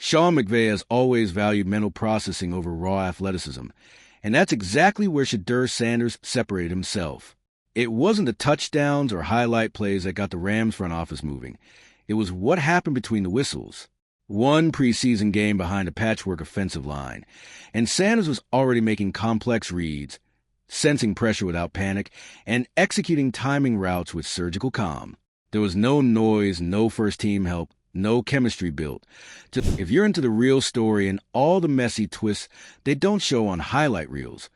Sean McVay has always valued mental processing over raw athleticism, and that's exactly where Shedeur Sanders separated himself. It wasn't the touchdowns or highlight plays that got the Rams front office moving. It was what happened between the whistles. One preseason game behind a patchwork offensive line, and Sanders was already making complex reads, sensing pressure without panic, and executing timing routes with surgical calm. There was no noise, no first-team help, no chemistry built. If you're into the real story and all the messy twists they don't show on highlight reels,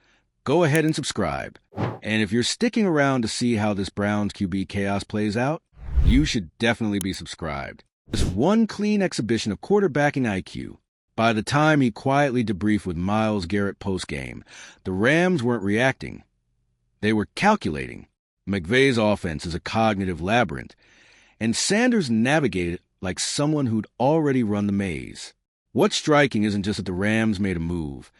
go ahead and subscribe. And if you're sticking around to see how this Browns QB chaos plays out, you should definitely be subscribed. This one clean exhibition of quarterbacking IQ. By the time he quietly debriefed with Myles Garrett post-game, the Rams weren't reacting. They were calculating. McVay's offense is a cognitive labyrinth, and Sanders navigated like someone who'd already run the maze. What's striking isn't just that the Rams made a move,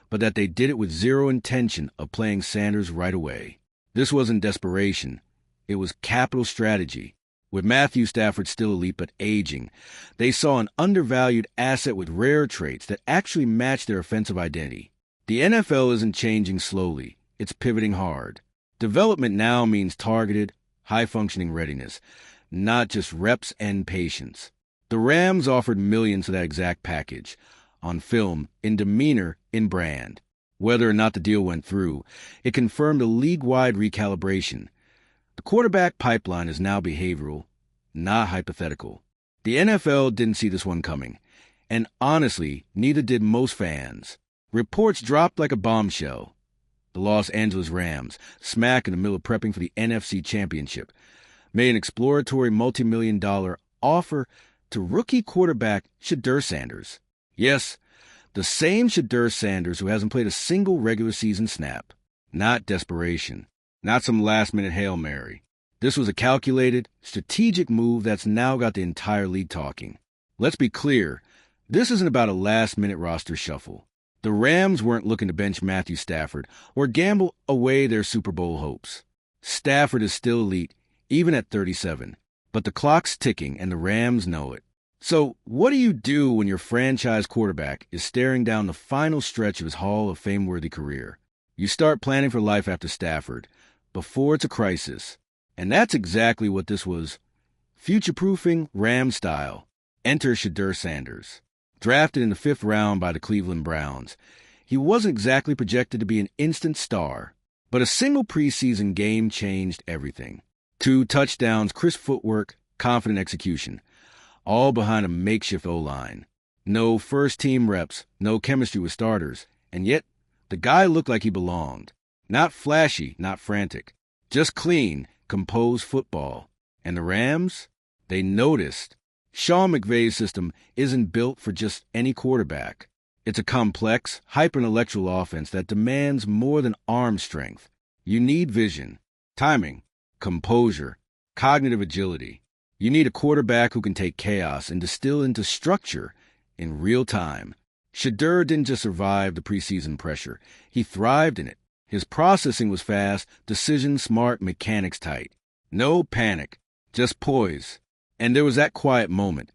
but that they did it with zero intention of playing Sanders right away. This wasn't desperation. It was capital strategy. With Matthew Stafford still elite but aging, they saw an undervalued asset with rare traits that actually matched their offensive identity. The NFL isn't changing slowly. It's pivoting hard. Development now means targeted, high-functioning readiness, not just reps and patience. The Rams offered millions of that exact package, on film, in demeanor, in brand. Whether or not the deal went through, it confirmed a league-wide recalibration. The quarterback pipeline is now behavioral, not hypothetical. The NFL didn't see this one coming, and honestly, neither did most fans. Reports dropped like a bombshell. The Los Angeles Rams, smack in the middle of prepping for the NFC Championship, made an exploratory multi-million-dollar offer to rookie quarterback Shedeur Sanders. Yes, the same Shedeur Sanders who hasn't played a single regular season snap. Not desperation. Not some last-minute Hail Mary. This was a calculated, strategic move that's now got the entire league talking. Let's be clear, this isn't about a last-minute roster shuffle. The Rams weren't looking to bench Matthew Stafford or gamble away their Super Bowl hopes. Stafford is still elite, even at 37, but the clock's ticking and the Rams know it. So what do you do when your franchise quarterback is staring down the final stretch of his Hall of Fame-worthy career? You start planning for life after Stafford, before it's a crisis. And that's exactly what this was. Future-proofing Ram style. Enter Shedeur Sanders. Drafted in the 5th round by the Cleveland Browns, he wasn't exactly projected to be an instant star, but a single preseason game changed everything. 2 touchdowns, crisp footwork, confident execution, all behind a makeshift O-line. No first-team reps, no chemistry with starters, and yet the guy looked like he belonged. Not flashy, not frantic. Just clean, composed football. And the Rams? They noticed. Sean McVay's system isn't built for just any quarterback. It's a complex, hyper-intellectual offense that demands more than arm strength. You need vision, timing, composure, cognitive agility. You need a quarterback who can take chaos and distill into structure in real time. Shedeur didn't just survive the preseason pressure. He thrived in it. His processing was fast, decision smart, mechanics tight. No panic, just poise. And there was that quiet moment,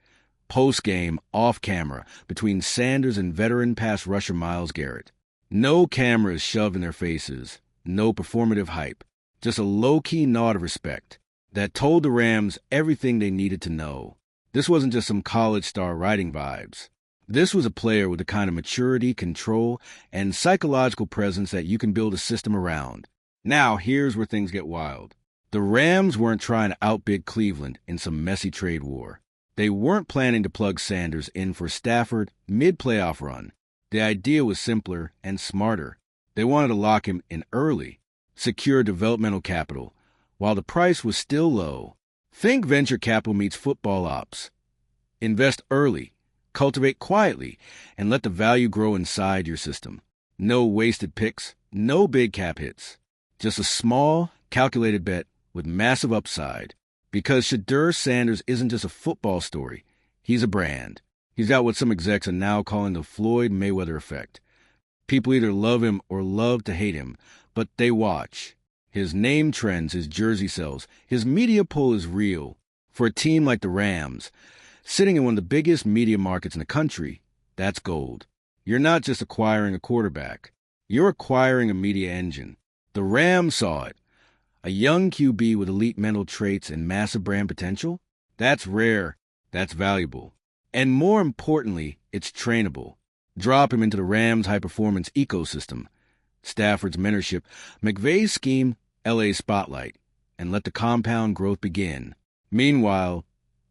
post-game, off-camera, between Sanders and veteran pass rusher Myles Garrett. No cameras shoved in their faces, no performative hype, just a low-key nod of respect that told the Rams everything they needed to know. This wasn't just some college star writing vibes. This was a player with the kind of maturity, control, and psychological presence that you can build a system around. Now, here's where things get wild. The Rams weren't trying to outbid Cleveland in some messy trade war. They weren't planning to plug Sanders in for Stafford mid-playoff run. The idea was simpler and smarter. They wanted to lock him in early, secure developmental capital, while the price was still low. Think venture capital meets football ops. Invest early. Cultivate quietly, and let the value grow inside your system. No wasted picks, no big cap hits. Just a small, calculated bet with massive upside. Because Shedeur Sanders isn't just a football story, he's a brand. He's got what some execs are now calling the Floyd Mayweather effect. People either love him or love to hate him, but they watch. His name trends, his jersey sells, his media pull is real. For a team like the Rams, sitting in one of the biggest media markets in the country, That's gold. You're not just acquiring a quarterback. You're acquiring a media engine. The Rams saw it. A young QB with elite mental traits and massive brand potential? That's rare. That's valuable. And more importantly, it's trainable. Drop him into the Rams' high-performance ecosystem. Stafford's mentorship, McVay's scheme, LA's spotlight, and let the compound growth begin. Meanwhile,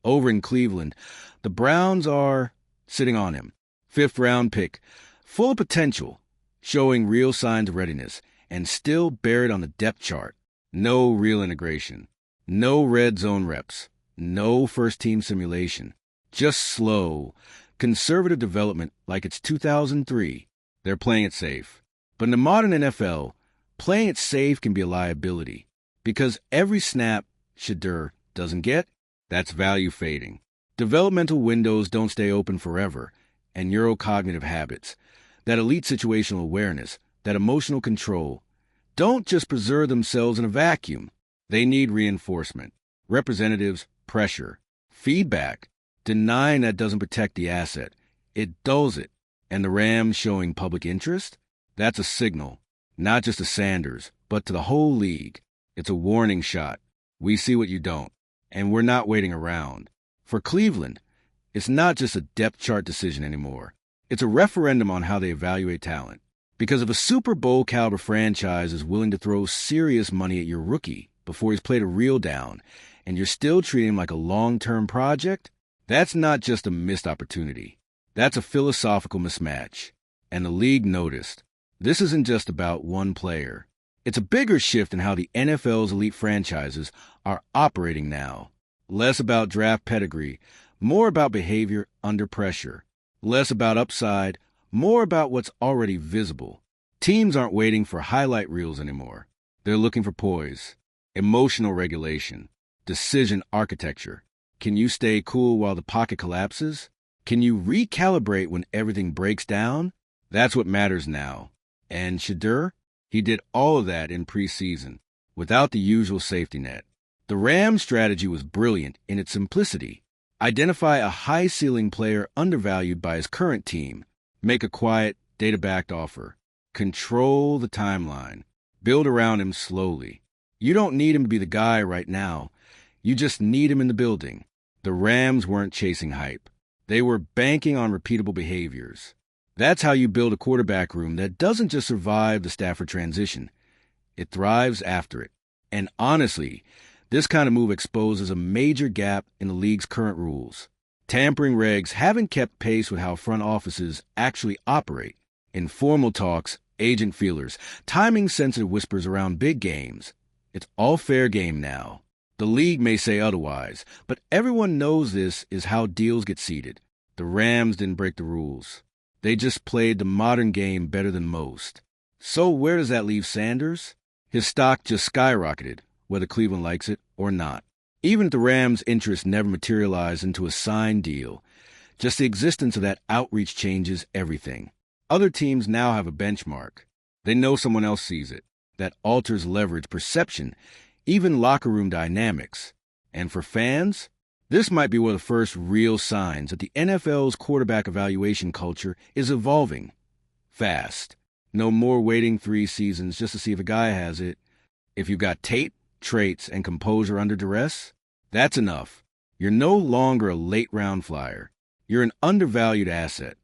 over in Cleveland, the Browns are sitting on him. 5th-round pick, full of potential, showing real signs of readiness, and still buried on the depth chart. No real integration. No red zone reps. No first-team simulation. Just slow, conservative development like it's 2003. They're playing it safe. But in the modern NFL, playing it safe can be a liability. Because every snap Shedeur doesn't get, that's value fading. Developmental windows don't stay open forever, and neurocognitive habits, that elite situational awareness, that emotional control, don't just preserve themselves in a vacuum. They need reinforcement, representatives, pressure, feedback. Denying that doesn't protect the asset. It dulls it. And the Rams showing public interest? That's a signal, not just to Sanders, but to the whole league. It's a warning shot. We see what you don't, and we're not waiting around. For Cleveland, it's not just a depth chart decision anymore. It's a referendum on how they evaluate talent. Because if a Super Bowl caliber franchise is willing to throw serious money at your rookie before he's played a real down, and you're still treating him like a long-term project, that's not just a missed opportunity. That's a philosophical mismatch. And the league noticed. This isn't just about one player. It's a bigger shift in how the NFL's elite franchises are operating now. Less about draft pedigree, more about behavior under pressure. Less about upside, more about what's already visible. Teams aren't waiting for highlight reels anymore. They're looking for poise, emotional regulation, decision architecture. Can you stay cool while the pocket collapses? Can you recalibrate when everything breaks down? That's what matters now. And Shedeur, he did all of that in preseason, without the usual safety net. The Rams' strategy was brilliant in its simplicity. Identify a high-ceiling player undervalued by his current team. Make a quiet, data-backed offer. Control the timeline. Build around him slowly. You don't need him to be the guy right now. You just need him in the building. The Rams weren't chasing hype. They were banking on repeatable behaviors. That's how you build a quarterback room that doesn't just survive the Stafford transition. It thrives after it. And honestly, this kind of move exposes a major gap in the league's current rules. Tampering regs haven't kept pace with how front offices actually operate. Informal talks, agent feelers, timing-sensitive whispers around big games. It's all fair game now. The league may say otherwise, but everyone knows this is how deals get seeded. The Rams didn't break the rules. They just played the modern game better than most. So where does that leave Sanders? His stock just skyrocketed, whether Cleveland likes it or not. Even if the Rams' interest never materialized into a signed deal, just the existence of that outreach changes everything. Other teams now have a benchmark. They know someone else sees it. That alters leverage, perception, even locker room dynamics. And for fans, this might be one of the first real signs that the NFL's quarterback evaluation culture is evolving. Fast. No more waiting 3 seasons just to see if a guy has it. If you've got tape, traits, and composure under duress, that's enough. You're no longer a late-round flyer. You're an undervalued asset.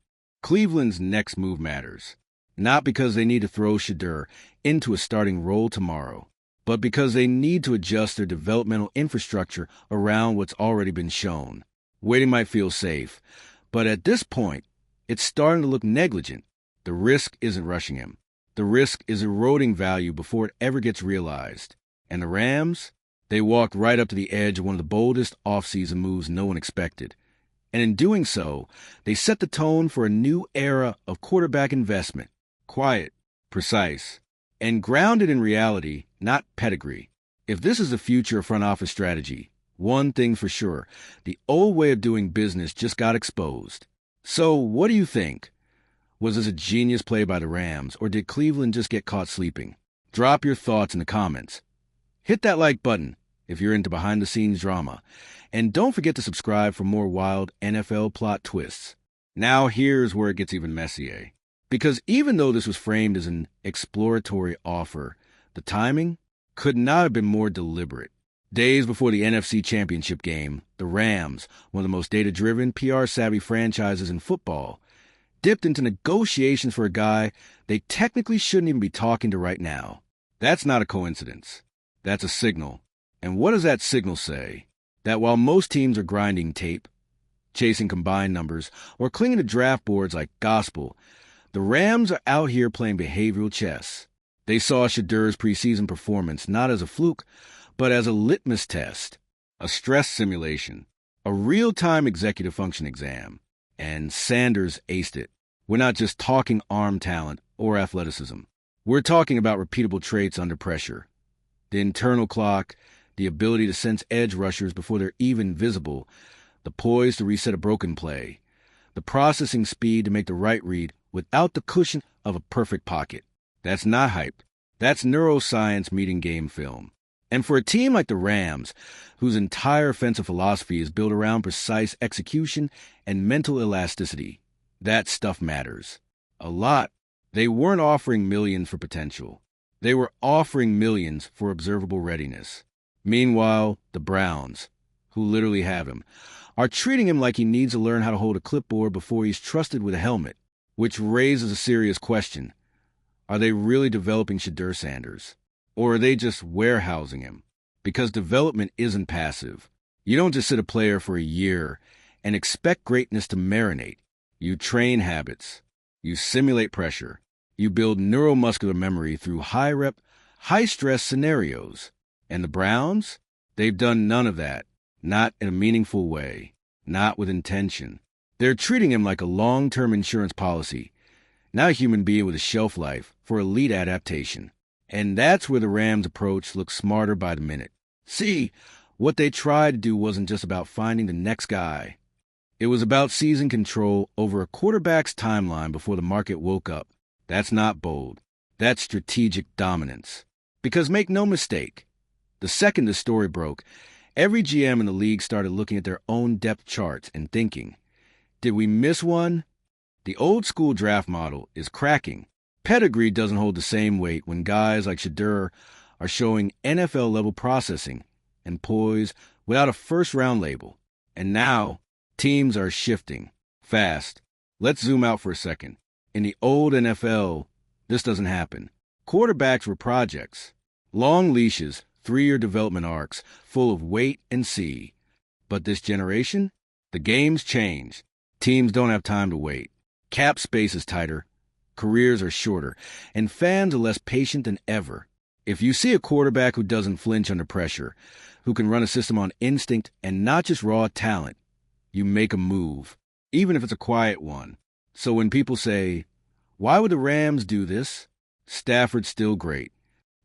Cleveland's next move matters. Not because they need to throw Shedeur into a starting role tomorrow, but because they need to adjust their developmental infrastructure around what's already been shown. Waiting might feel safe, but at this point, it's starting to look negligent. The risk isn't rushing him. The risk is eroding value before it ever gets realized. And the Rams? They walked right up to the edge of one of the boldest offseason moves no one expected. And in doing so, they set the tone for a new era of quarterback investment. Quiet, precise, and grounded in reality, not pedigree. If this is the future of front office strategy, one thing for sure, the old way of doing business just got exposed. So what do you think? Was this a genius play by the Rams, or did Cleveland just get caught sleeping? Drop your thoughts in the comments. Hit that like button if you're into behind-the-scenes drama. And don't forget to subscribe for more wild NFL plot twists. Now here's where it gets even messier. Because even though this was framed as an exploratory offer, the timing could not have been more deliberate. Days before the NFC Championship game, the Rams, one of the most data-driven, PR-savvy franchises in football, dipped into negotiations for a guy they technically shouldn't even be talking to right now. That's not a coincidence. That's a signal. And what does that signal say? That while most teams are grinding tape, chasing combined numbers, or clinging to draft boards like gospel, the Rams are out here playing behavioral chess. They saw Shedeur's preseason performance not as a fluke, but as a litmus test, a stress simulation, a real-time executive function exam. And Sanders aced it. We're not just talking arm talent or athleticism. We're talking about repeatable traits under pressure. The internal clock, the ability to sense edge rushers before they're even visible, the poise to reset a broken play, the processing speed to make the right read without the cushion of a perfect pocket. That's not hype. That's neuroscience meeting game film. And for a team like the Rams, whose entire offensive philosophy is built around precise execution and mental elasticity, that stuff matters. A lot. They weren't offering millions for potential. They were offering millions for observable readiness. Meanwhile, the Browns, who literally have him, are treating him like he needs to learn how to hold a clipboard before he's trusted with a helmet, which raises a serious question. Are they really developing Shedeur Sanders? Or are they just warehousing him? Because development isn't passive. You don't just sit a player for a year and expect greatness to marinate. You train habits. You simulate pressure. You build neuromuscular memory through high-rep, high-stress scenarios. And the Browns? They've done none of that. Not in a meaningful way. Not with intention. They're treating him like a long-term insurance policy, not a human being with a shelf life for elite adaptation. And that's where the Rams' approach looks smarter by the minute. See, what they tried to do wasn't just about finding the next guy. It was about seizing control over a quarterback's timeline before the market woke up. That's not bold. That's strategic dominance. Because make no mistake, the second the story broke, every GM in the league started looking at their own depth charts and thinking, did we miss one? The old school draft model is cracking. Pedigree doesn't hold the same weight when guys like Shedeur are showing NFL-level processing and poise without a first-round label. And now, teams are shifting fast. Let's zoom out for a second. In the old NFL, this doesn't happen. Quarterbacks were projects. Long leashes, 3-year development arcs, full of wait and see. But this generation, the game's changed. Teams don't have time to wait. Cap space is tighter. Careers are shorter, and fans are less patient than ever. If you see a quarterback who doesn't flinch under pressure, who can run a system on instinct and not just raw talent, you make a move, even if it's a quiet one. So when people say, why would the Rams do this? Stafford's still great.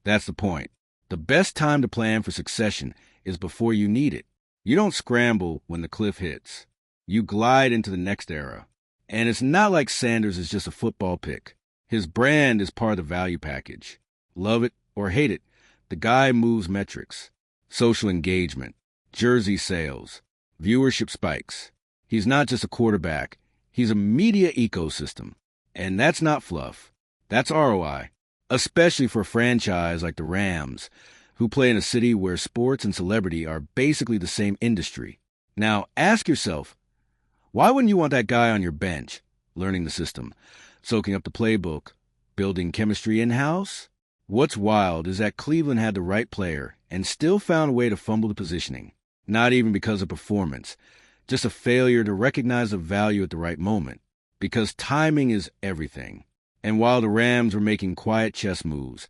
That's the point. The best time to plan for succession is before you need it. You don't scramble when the cliff hits. You glide into the next era. And it's not like Sanders is just a football pick. His brand is part of the value package. Love it or hate it, the guy moves metrics. Social engagement, jersey sales, viewership spikes. He's not just a quarterback. He's a media ecosystem. And that's not fluff. That's ROI. Especially for a franchise like the Rams, who play in a city where sports and celebrity are basically the same industry. Now, ask yourself, why wouldn't you want that guy on your bench, learning the system, soaking up the playbook, building chemistry in-house? What's wild is that Cleveland had the right player and still found a way to fumble the positioning. Not even because of performance, just a failure to recognize the value at the right moment. Because timing is everything. And while the Rams were making quiet chess moves,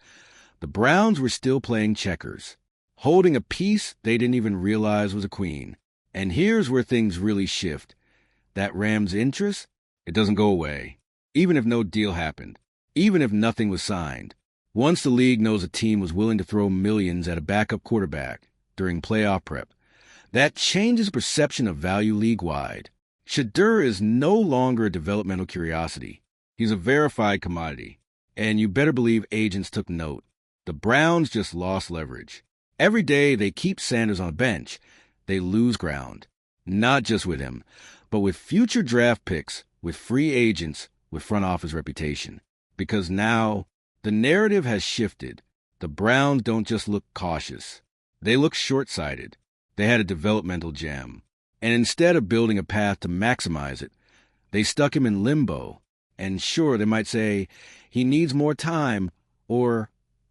the Browns were still playing checkers, holding a piece they didn't even realize was a queen. And here's where things really shift. That Rams interest, it doesn't go away, even if no deal happened, even if nothing was signed. Once the league knows a team was willing to throw millions at a backup quarterback during playoff prep, that changes perception of value league-wide. Shedeur is no longer a developmental curiosity. He's a verified commodity. And you better believe agents took note. The Browns just lost leverage. Every day they keep Sanders on a bench, they lose ground. Not just with him, but with future draft picks with free agents with front office reputation. Because now the narrative has shifted. The Browns don't just look cautious. They look short-sighted. They had a developmental gem. And instead of building a path to maximize it, they stuck him in limbo. And sure, they might say, he needs more time, or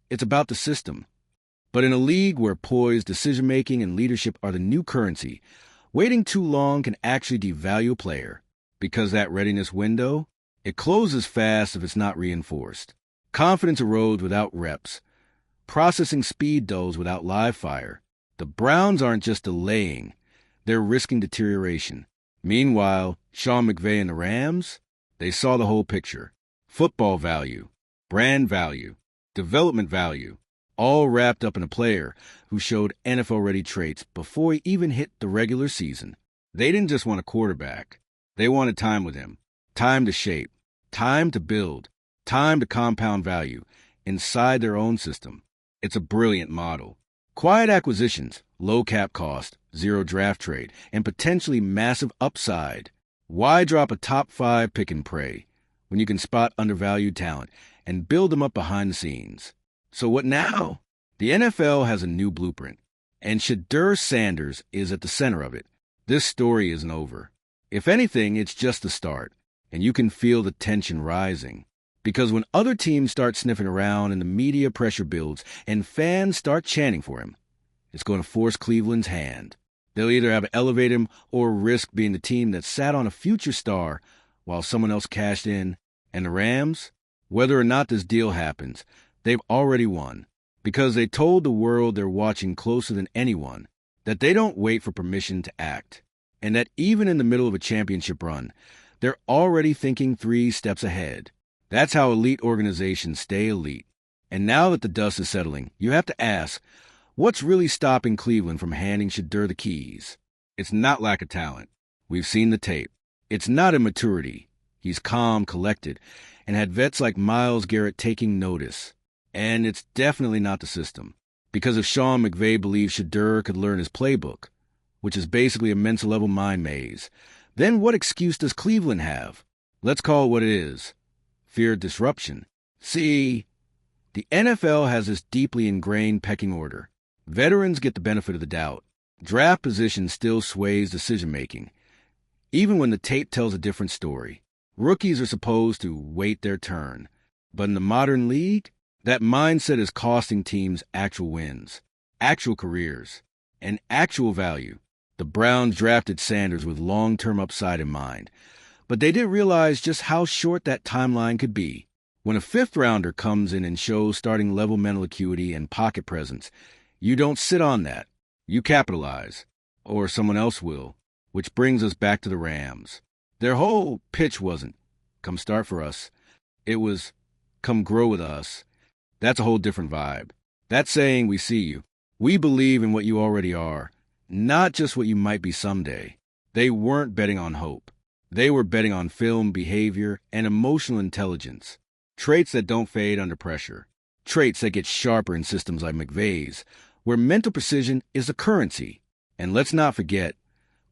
it's about the system. But in a league where poise, decision-making, and leadership are the new currency, waiting too long can actually devalue a player. Because that readiness window, it closes fast if it's not reinforced. Confidence erodes without reps. Processing speed dulls without live fire. The Browns aren't just delaying, they're risking deterioration. Meanwhile, Sean McVay and the Rams, they saw the whole picture. Football value, brand value, development value, all wrapped up in a player who showed NFL-ready traits before he even hit the regular season. They didn't just want a quarterback. They wanted time with him, time to shape, time to build, time to compound value inside their own system. It's a brilliant model. Quiet acquisitions, low cap cost, zero draft trade, and potentially massive upside. Why drop a top 5 pick and pray when you can spot undervalued talent and build them up behind the scenes? So what now? The NFL has a new blueprint, and Shedeur Sanders is at the center of it. This story isn't over. If anything, it's just the start, and you can feel the tension rising. Because when other teams start sniffing around and the media pressure builds and fans start chanting for him, it's going to force Cleveland's hand. They'll either have to elevate him or risk being the team that sat on a future star while someone else cashed in. And the Rams, whether or not this deal happens, they've already won. Because they told the world they're watching closer than anyone, that they don't wait for permission to act. And that even in the middle of a championship run, they're already thinking 3 steps ahead. That's how elite organizations stay elite. And now that the dust is settling, you have to ask, what's really stopping Cleveland from handing Shedeur the keys? It's not lack of talent. We've seen the tape. It's not immaturity. He's calm, collected, and had vets like Myles Garrett taking notice. And it's definitely not the system. Because if Sean McVay believes Shedeur could learn his playbook, which is basically a mental-level mind maze, then what excuse does Cleveland have? Let's call it what it is. Fear disruption. See, the NFL has this deeply ingrained pecking order. Veterans get the benefit of the doubt. Draft position still sways decision-making, even when the tape tells a different story. Rookies are supposed to wait their turn. But in the modern league, that mindset is costing teams actual wins, actual careers, and actual value. The Browns drafted Sanders with long-term upside in mind, but they didn't realize just how short that timeline could be. When a 5th-rounder comes in and shows starting-level mental acuity and pocket presence, you don't sit on that. You capitalize. Or someone else will. Which brings us back to the Rams. Their whole pitch wasn't, come start for us. It was, come grow with us. That's a whole different vibe. That's saying we see you. We believe in what you already are, not just what you might be someday. They weren't betting on hope. They were betting on film, behavior, and emotional intelligence. Traits that don't fade under pressure. Traits that get sharper in systems like McVay's, where mental precision is a currency. And let's not forget,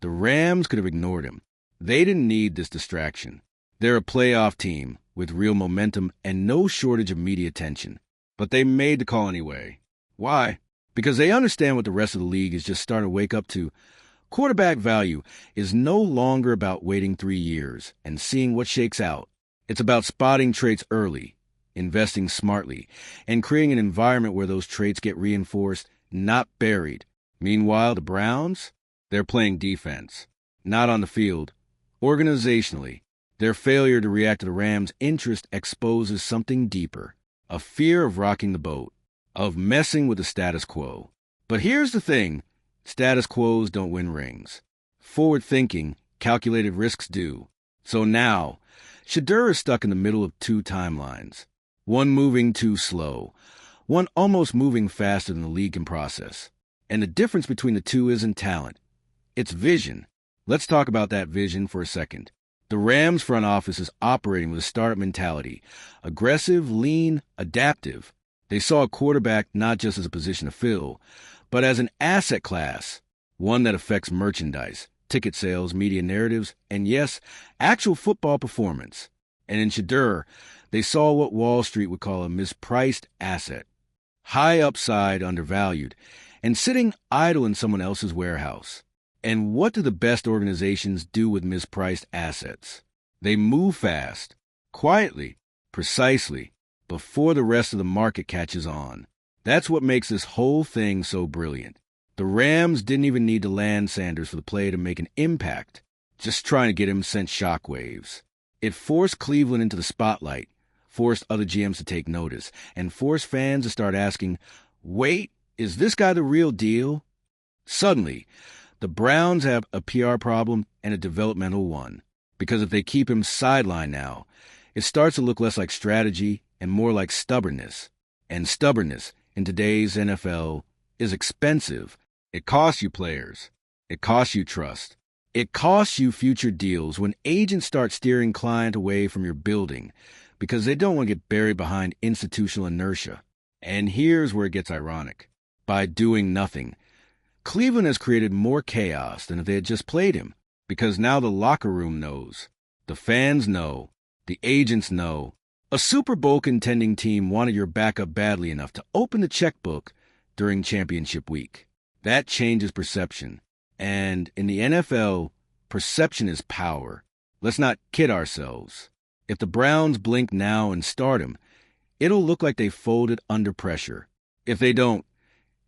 the Rams could have ignored him. They didn't need this distraction. They're a playoff team with real momentum and no shortage of media attention. But they made the call anyway. Why? Because they understand what the rest of the league is just starting to wake up to. Quarterback value is no longer about waiting 3 years and seeing what shakes out. It's about spotting traits early, investing smartly, and creating an environment where those traits get reinforced, not buried. Meanwhile, the Browns, they're playing defense. Not on the field. Organizationally, their failure to react to the Rams' interest exposes something deeper. A fear of rocking the boat, of messing with the status quo. But here's the thing. Status quos don't win rings. Forward-thinking, calculated risks do. So now, Shedeur is stuck in the middle of 2 timelines. One moving too slow. One almost moving faster than the league can process. And the difference between the two isn't talent. It's vision. Let's talk about that vision for a second. The Rams front office is operating with a startup mentality. Aggressive, lean, adaptive. They saw a quarterback not just as a position to fill, but as an asset class, one that affects merchandise, ticket sales, media narratives, and yes, actual football performance. And in Shedeur, they saw what Wall Street would call a mispriced asset. High upside, undervalued, and sitting idle in someone else's warehouse. And what do the best organizations do with mispriced assets? They move fast, quietly, precisely, before the rest of the market catches on. That's what makes this whole thing so brilliant. The Rams didn't even need to land Sanders for the play to make an impact, just trying to get him sent shockwaves. It forced Cleveland into the spotlight, forced other GMs to take notice, and forced fans to start asking, wait, is this guy the real deal? Suddenly, the Browns have a PR problem and a developmental one, because if they keep him sidelined now, it starts to look less like strategy and more like stubbornness. And stubbornness in today's NFL is expensive. It costs you players. It costs you trust. It costs you future deals when agents start steering client away from your building because they don't want to get buried behind institutional inertia. And here's where it gets ironic. By doing nothing, Cleveland has created more chaos than if they had just played him, because now the locker room knows, the fans know, the agents know. A Super Bowl contending team wanted your backup badly enough to open the checkbook during championship week. That changes perception. And in the NFL, perception is power. Let's not kid ourselves. If the Browns blink now and start him, it'll look like they folded under pressure. If they don't,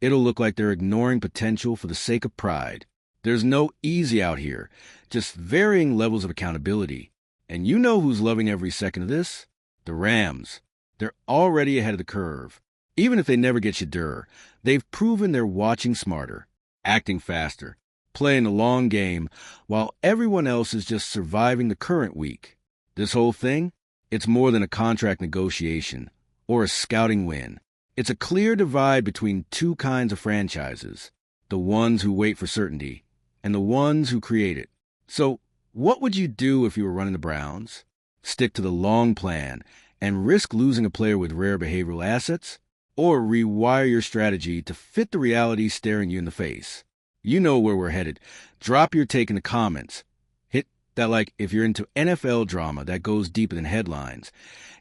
it'll look like they're ignoring potential for the sake of pride. There's no easy out here, just varying levels of accountability. And you know who's loving every second of this? The Rams. They're already ahead of the curve. Even if they never get Shedeur, they've proven they're watching smarter, acting faster, playing the long game, while everyone else is just surviving the current week. This whole thing, it's more than a contract negotiation or a scouting win. It's a clear divide between two kinds of franchises, the ones who wait for certainty and the ones who create it. So, what would you do if you were running the Browns? Stick to the long plan and risk losing a player with rare behavioral assets? Or rewire your strategy to fit the reality staring you in the face? You know where we're headed. Drop your take in the comments. Hit that like if you're into NFL drama that goes deeper than headlines.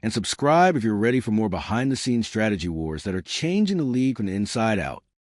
And subscribe if you're ready for more behind-the-scenes strategy wars that are changing the league from the inside out.